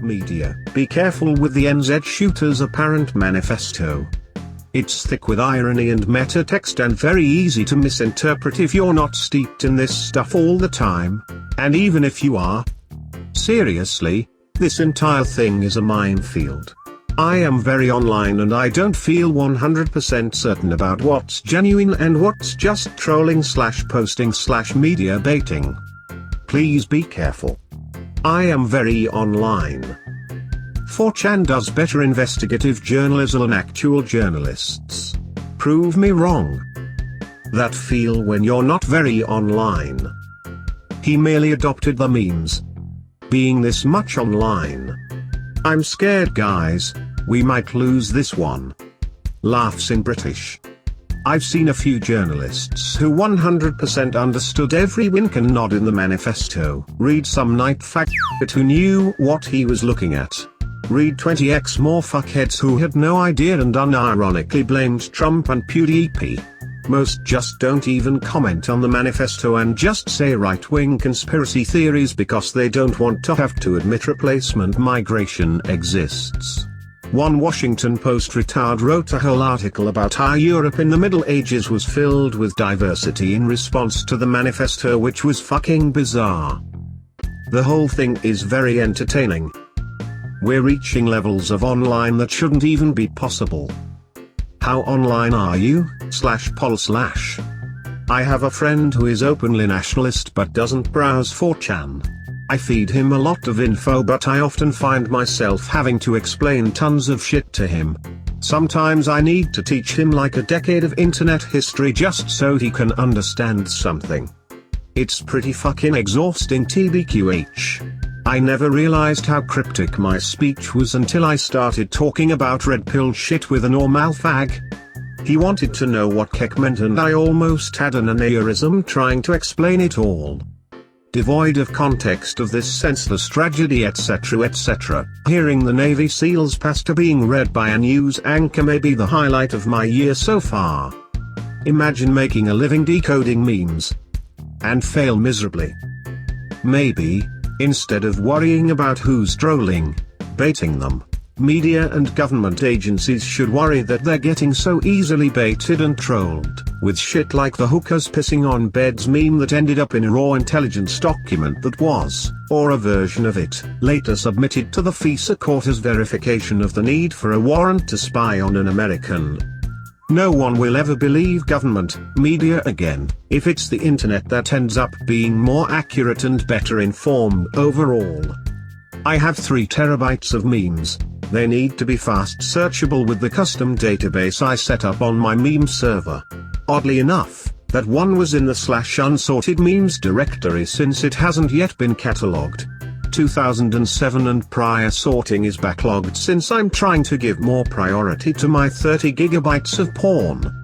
Media, be careful with the NZ shooter's apparent manifesto. It's thick with irony and meta text and very easy to misinterpret if you're not steeped in this stuff all the time, and even if you are. Seriously, this entire thing is a minefield. I am very online and I don't feel 100% certain about what's genuine and what's just trolling / posting / media baiting. Please be careful. I am very online. 4chan does better investigative journalism than actual journalists. Prove me wrong. That feel when you're not very online. He merely adopted the memes. Being this much online. I'm scared, guys, we might lose this one. Laughs in British. I've seen a few journalists who 100% understood every wink and nod in the manifesto. Read some night fact who knew what he was looking at. Read 20x more fuckheads who had no idea and unironically blamed Trump and PewDiePie. Most just don't even comment on the manifesto and just say right-wing conspiracy theories because they don't want to have to admit replacement migration exists. One Washington Post retard wrote a whole article about how Europe in the Middle Ages was filled with diversity in response to the manifesto, which was fucking bizarre. The whole thing is very entertaining. We're reaching levels of online that shouldn't even be possible. How online are you, /pol/? I have a friend who is openly nationalist but doesn't browse 4chan. I feed him a lot of info but I often find myself having to explain tons of shit to him. Sometimes I need to teach him like a decade of internet history just so he can understand something. It's pretty fucking exhausting tbqh. I never realized how cryptic my speech was until I started talking about red pill shit with a normal fag. He wanted to know what kek meant and I almost had an aneurysm trying to explain it all. Devoid of context of this senseless tragedy etc. Hearing the Navy SEALs pastor being read by a news anchor may be the highlight of my year so far. Imagine making a living decoding memes. And fail miserably. Maybe, instead of worrying about who's trolling, baiting them, media and government agencies should worry that they're getting so easily baited and trolled, with shit like the hookers pissing on beds meme that ended up in a raw intelligence document that was, or a version of it, later submitted to the FISA court as verification of the need for a warrant to spy on an American. No one will ever believe government, media again, if it's the internet that ends up being more accurate and better informed overall. I have 3 terabytes of memes. They need to be fast searchable with the custom database I set up on my meme server. Oddly enough, that one was in the /unsorted memes directory since it hasn't yet been catalogued. 2007 and prior sorting is backlogged since I'm trying to give more priority to my 30 gigabytes of porn.